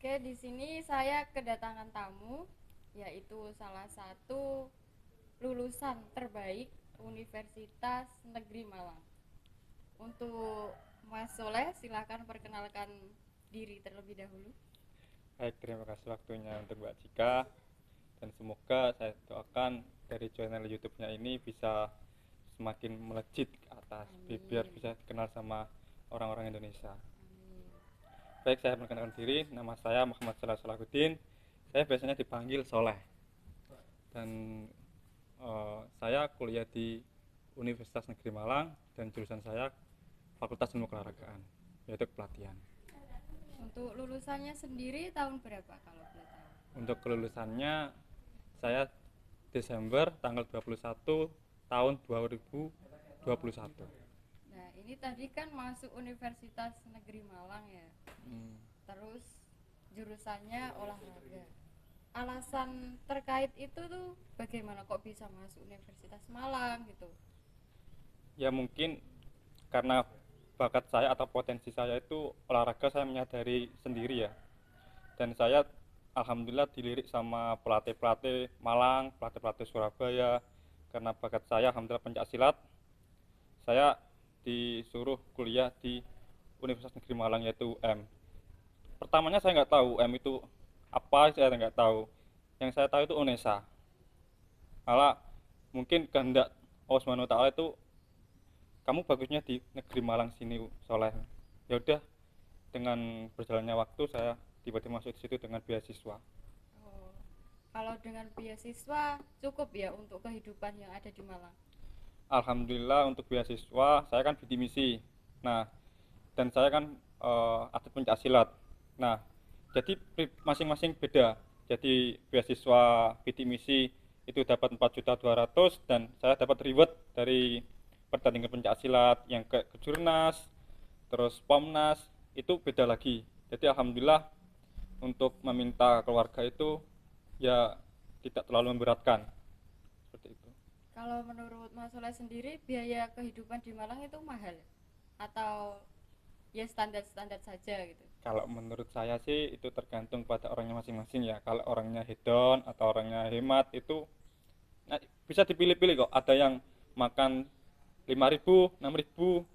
Oke, di sini saya kedatangan tamu, yaitu salah satu lulusan terbaik Universitas Negeri Malang. Untuk Mas Soleh, silakan perkenalkan diri terlebih dahulu. Baik, terima kasih waktunya untuk Mbak Cika, dan semoga saya doakan dari channel YouTube-nya ini bisa semakin melejit ke atas, biar Amin. bisa dikenal sama orang-orang Indonesia. Amin. Baik, saya perkenalkan diri, nama saya Muhammad Salah Salahuddin. Saya biasanya dipanggil Soleh, dan saya kuliah di Universitas Negeri Malang, dan jurusan saya Fakultas Ilmu Keolahragaan, yaitu pelatihan. Untuk lulusannya sendiri tahun berapa kalau boleh tahu? Untuk kelulusannya saya Desember tanggal 21 tahun 2021. Nah, ini tadi kan masuk Universitas Negeri Malang ya. Hmm. Terus jurusannya olahraga. Alasan terkait itu tuh bagaimana kok bisa masuk Universitas Malang gitu? Ya mungkin karena bakat saya atau potensi saya itu olahraga, saya menyadari sendiri ya. Dan saya alhamdulillah dilirik sama pelatih-pelatih Malang, pelatih-pelatih Surabaya. Karena bakat saya alhamdulillah pencak silat, saya disuruh kuliah di Universitas Negeri Malang, yaitu UM. Pertamanya saya nggak tahu UM itu apa, saya nggak tahu. Yang saya tahu itu UNESA. Malah mungkin kehendak Allah Subhanahu wa taala itu, kamu bagusnya di negeri Malang sini Soleh. Ya udah, dengan berjalannya waktu saya tiba-tiba masuk di situ dengan beasiswa. Oh, kalau dengan beasiswa cukup ya untuk kehidupan yang ada di Malang. Alhamdulillah untuk beasiswa saya kan visi misi. Nah, dan saya kan atlet pencak silat. Nah, jadi masing-masing beda. Jadi beasiswa visi misi itu dapat 4.200.000, dan saya dapat reward dari pertandingan pencak silat yang ke Jurnas, terus Pomnas, itu beda lagi. Jadi alhamdulillah untuk meminta keluarga itu ya tidak terlalu memberatkan, seperti itu. Kalau menurut Mas Soleh sendiri biaya kehidupan di Malang itu mahal atau ya standar-standar saja gitu? Kalau menurut saya sih itu tergantung pada orangnya masing-masing ya. Kalau orangnya hedon atau orangnya hemat itu, nah, bisa dipilih-pilih kok. Ada yang makan 5.000, 6.000,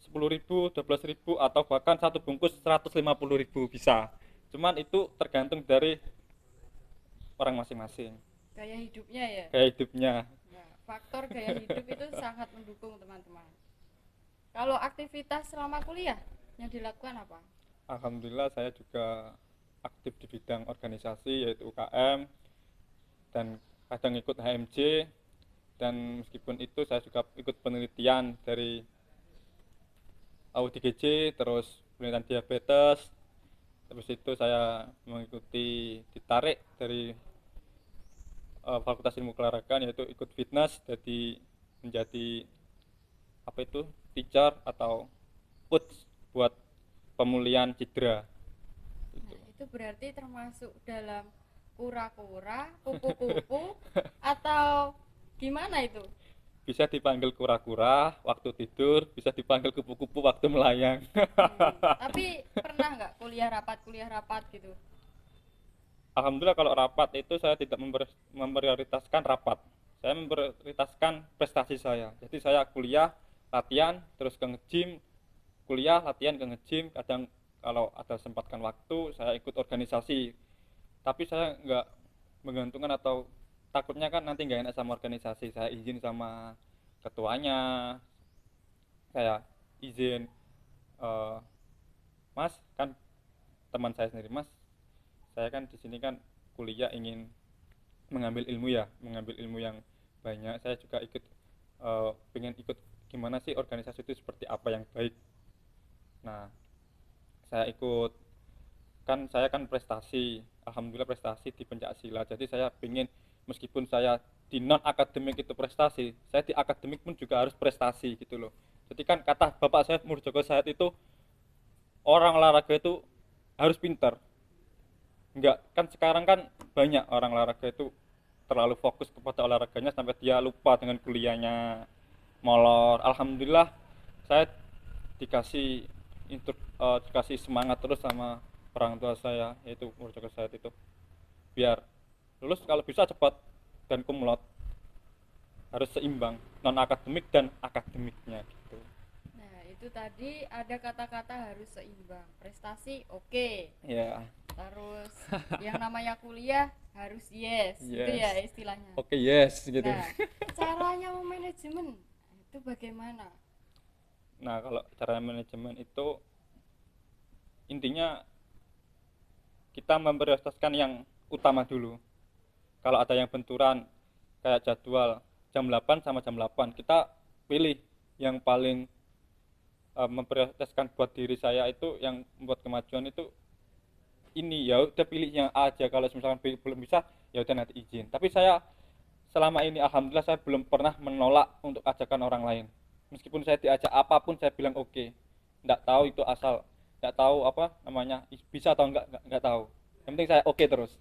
10.000, 12.000, atau bahkan satu bungkus 150.000 bisa. Cuman itu tergantung dari orang masing-masing, Gaya hidupnya ya. gaya hidupnya. Nah, faktor gaya hidup itu sangat mendukung teman-teman. Kalau aktivitas selama kuliah yang dilakukan apa? Alhamdulillah saya juga aktif di bidang organisasi, yaitu UKM, dan kadang ikut HMJ. Dan meskipun itu saya juga ikut penelitian dari AUDGJ, terus penelitian diabetes. Terus itu saya mengikuti, ditarik dari Fakultas Ilmu Keolahragaan, yaitu ikut fitness, jadi menjadi apa itu, teacher atau coach buat pemulihan cedera Nah, gitu. itu berarti termasuk dalam kura-kura, kupu-kupu, atau gimana itu? Bisa dipanggil kura-kura waktu tidur, bisa dipanggil kupu-kupu waktu melayang. Tapi pernah nggak kuliah rapat gitu? Alhamdulillah kalau rapat itu saya tidak memprioritaskan rapat. Saya memprioritaskan prestasi saya. Jadi saya kuliah, latihan, terus ke nge-gym, kuliah, latihan, ke nge-gym. Kadang kalau ada sempatkan waktu saya ikut organisasi. Tapi saya nggak menggantungkan, atau takutnya kan nanti nggak enak sama organisasi. Saya izin sama ketuanya, saya izin, eh, Mas, kan teman saya sendiri, Mas, saya kan di sini kan kuliah ingin mengambil ilmu ya, mengambil ilmu yang banyak. Saya juga ikut, pengen ikut gimana sih organisasi itu, seperti apa yang baik. Nah, saya ikut, kan saya kan prestasi, alhamdulillah prestasi di pencak silat. Jadi saya pengen, meskipun saya di non akademik itu prestasi, saya di akademik pun juga harus prestasi gitu loh. Jadi kan kata bapak saya Murjoko saat itu, orang olahraga itu harus pintar. Enggak, kan sekarang kan banyak orang olahraga itu terlalu fokus kepada olahraganya sampai dia lupa dengan kuliahnya, molor. Alhamdulillah saya dikasih dikasih semangat terus sama orang tua saya, yaitu project saya itu, biar lulus kalau bisa cepat dan kumlot, harus seimbang non akademik dan akademiknya gitu. Nah, itu tadi ada kata-kata harus seimbang. Prestasi oke. Ya. Terus yang namanya kuliah harus yes, gitu Yes. ya istilahnya. Oke, yes gitu. Nah, caranya memanajemen itu bagaimana? Nah, kalau cara manajemen itu intinya kita memprioritaskan yang utama dulu. Kalau ada yang benturan kayak jadwal jam 8 sama jam 8, kita pilih yang paling memprioritaskan buat diri saya, itu yang membuat kemajuan itu ini, ya udah pilih yang A aja. Kalau misalkan belum bisa ya udah nanti izin. Tapi saya selama ini alhamdulillah saya belum pernah menolak untuk ajakan orang lain. Meskipun saya diajak apapun saya bilang oke. Enggak tahu itu asal, enggak tahu apa namanya, bisa atau enggak tahu. Yang penting saya oke terus.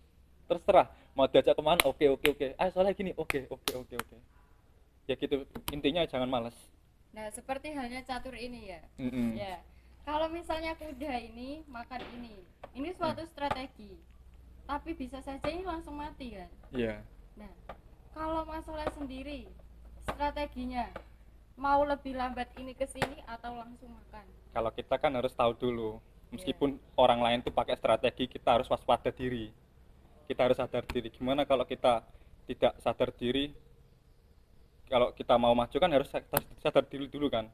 Terserah mau diajak kemana, oke oke oke. Ah soalnya gini, oke oke oke oke. Ya gitu, intinya jangan malas. Nah, seperti halnya catur ini ya. Mm-mm. Ya. Kalau misalnya kuda ini makan ini suatu strategi. Tapi bisa saja ini langsung mati kan. Iya. Nah, kalau Mas Soleh sendiri strateginya mau lebih lambat ini ke sini atau langsung makan? Kalau kita kan harus tahu dulu, meskipun orang lain tuh pakai strategi, kita harus waspada diri. Kita harus sadar diri. Gimana kalau kita tidak sadar diri? Kalau kita mau maju kan harus sadar diri dulu kan,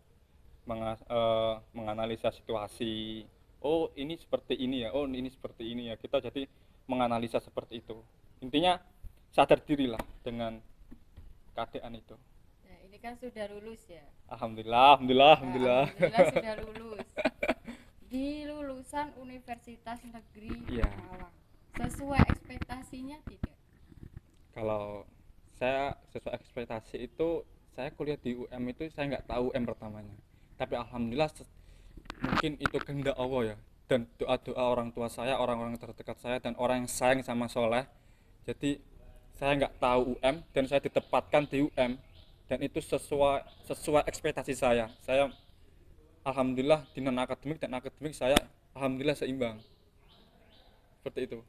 menganalisa situasi. Oh ini seperti ini ya, oh ini seperti ini ya. Kita jadi menganalisa seperti itu. Intinya sadar dirilah dengan keadaan itu. Nah, ini kan sudah lulus ya. Alhamdulillah, alhamdulillah, alhamdulillah. Nah, alhamdulillah sudah lulus. Di lulusan Universitas Negeri Iya. Malang. Sesuai ekspektasinya tidak? Kalau saya sesuai ekspektasi itu, saya kuliah di UM itu saya nggak tahu UM pertamanya. Tapi alhamdulillah mungkin itu kehendak Allah ya, dan doa-doa orang tua saya, orang-orang terdekat saya, dan orang yang sayang sama Soleh. Jadi saya nggak tahu UM dan saya ditempatkan di UM, dan itu sesuai ekspektasi saya. Saya alhamdulillah di non akademik dan akademik saya alhamdulillah seimbang. Seperti itu.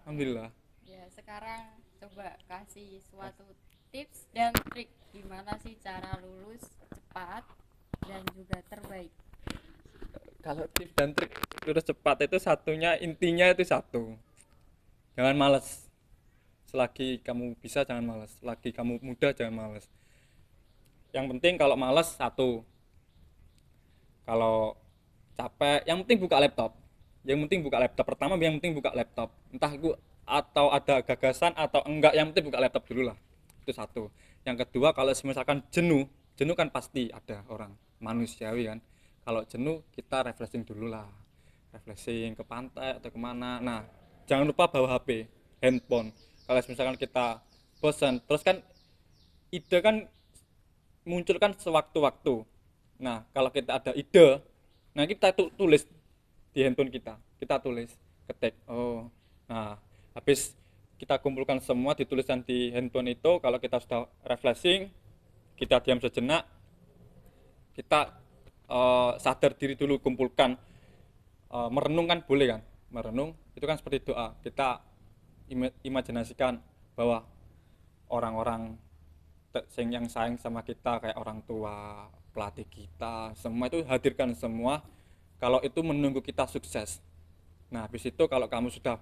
Alhamdulillah. Ya, sekarang coba kasih suatu tips dan trik gimana sih cara lulus cepat dan juga terbaik. Kalau tips dan trik lulus cepat itu satunya, intinya itu satu, jangan malas. Selagi kamu bisa jangan malas, selagi kamu muda jangan malas. Yang penting kalau malas satu, kalau capek yang penting buka laptop. Yang penting buka laptop pertama, yang penting buka laptop. Entah itu atau ada gagasan atau enggak, yang penting buka laptop dulu lah. Itu satu. Yang kedua, kalau misalkan jenuh kan pasti ada, orang manusiawi kan. Kalau jenuh kita refreshing dulu lah, refreshing ke pantai atau kemana. Nah jangan lupa bawa HP, handphone. Kalau misalkan kita bosan, terus kan ide kan muncul kan sewaktu-waktu. Nah kalau kita ada ide, nah kita tulis di handphone kita tulis, ketik. Oh nah habis kita kumpulkan semua, dituliskan di handphone itu. Kalau kita sudah refreshing, kita diam sejenak, kita sadar diri dulu, kumpulkan, merenung kan boleh kan, merenung itu kan seperti doa. Kita imajinasikan bahwa orang-orang yang sayang sama kita, kayak orang tua, pelatih kita, semua itu hadirkan semua. Kalau itu menunggu kita sukses. Nah habis itu kalau kamu sudah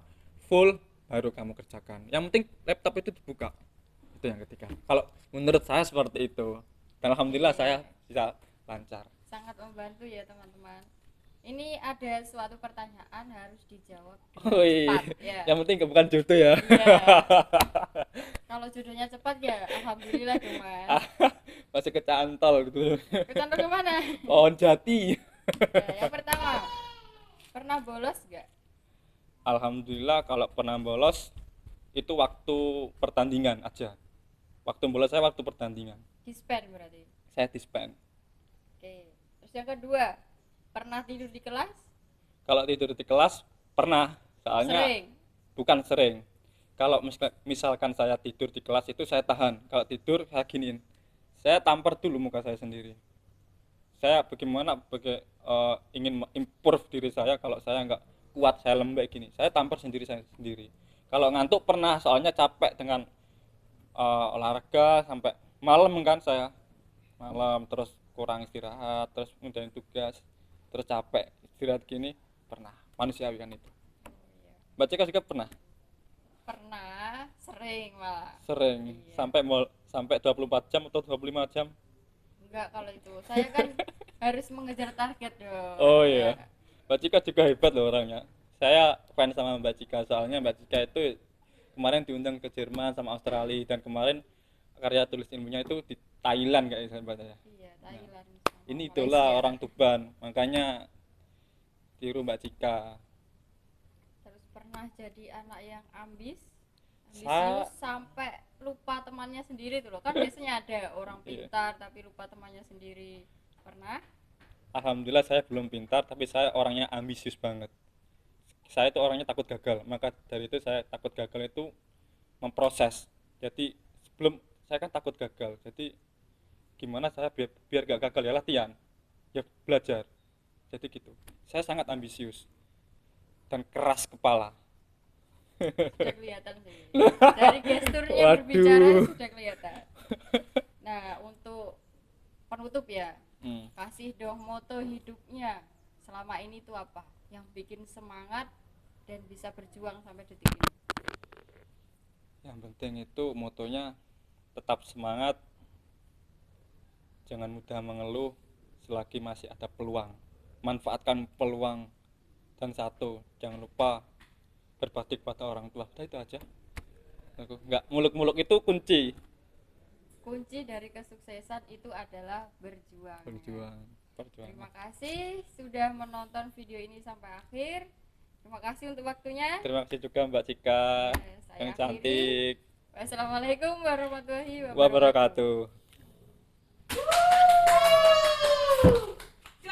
full, baru kamu kerjakan. Yang penting laptop itu dibuka. Itu yang ketiga. Kalau menurut saya seperti itu. Dan alhamdulillah saya bisa lancar. Sangat membantu ya teman-teman. Ini ada suatu pertanyaan harus dijawab Woi, cepat ya. yang penting bukan jodoh ya. Iya. Kalau jodohnya cepat ya alhamdulillah dong Mas. Masih kecantol gitu. Kecantol kemana? Pohon jati. Ya, yang pertama, pernah bolos nggak? Alhamdulillah kalau pernah bolos itu waktu pertandingan aja. Waktu bolos saya waktu pertandingan. Dispen berarti. Saya dispen. Oke. Terus yang kedua, pernah tidur di kelas? Kalau tidur di kelas pernah, soalnya Sering. bukan sering. Kalau misalkan saya tidur di kelas itu saya tahan. Kalau tidur saya giniin, saya tampar dulu muka saya sendiri. Saya bagaimana ingin improve diri saya. Kalau saya nggak kuat, saya lembek gini, saya tampar sendiri saya sendiri. Kalau ngantuk pernah, soalnya capek dengan olahraga sampai malam kan, saya malam terus kurang istirahat, terus ngerjain tugas, terus capek istirahat gini, pernah, manusiawi kan itu. Iya. Mbak Cika juga pernah? Pernah, sering malah. Sering Iya. sampai 24 jam atau 25 jam? Enggak, kalau itu saya kan harus mengejar target dong Oh ya. iya, Mbak Cika juga hebat loh orangnya. Saya fans sama Mbak Cika, soalnya Mbak Cika itu kemarin diundang ke Jerman sama Australia, dan kemarin karya tulis ilmunya itu di Thailand kayak sahabat saya. Iya, Nah, Thailand sama ini idola Malaysia. orang Tuban, makanya tiru Mbak Cika. Terus pernah jadi anak yang Sa ambisius sampai lupa temannya sendiri tuh loh. Kan biasanya ada orang iya. pintar tapi lupa temannya sendiri. Pernah? Alhamdulillah saya belum pintar, tapi saya orangnya ambisius banget. Saya itu orangnya takut gagal, maka dari itu saya takut gagal itu memproses. Jadi sebelum, saya kan takut gagal, jadi gimana saya biar gak gagal, ya latihan, ya belajar, jadi gitu. Saya sangat ambisius dan keras kepala. Sudah kelihatan sih. Dari gesturnya berbicara Waduh. sudah kelihatan. Nah, untuk penutup ya, Hmm. kasih dong moto hidupnya selama ini tuh apa? Yang bikin semangat dan bisa berjuang sampai detik ini. Yang penting itu motonya tetap semangat, jangan mudah mengeluh selagi masih ada peluang, manfaatkan peluang, dan satu, jangan lupa berbakti kepada orang tua. Udah itu aja. Aku nggak, muluk-muluk itu kunci. Kunci dari kesuksesan itu adalah berjuang. Berjuang, Terima perjuangan. kasih sudah menonton video ini sampai akhir. Terima kasih untuk waktunya. Terima kasih juga Mbak Cika Ya, saya yang akhiri. cantik. Wassalamualaikum warahmatullahi wabarakatuh. Wabarakatuh.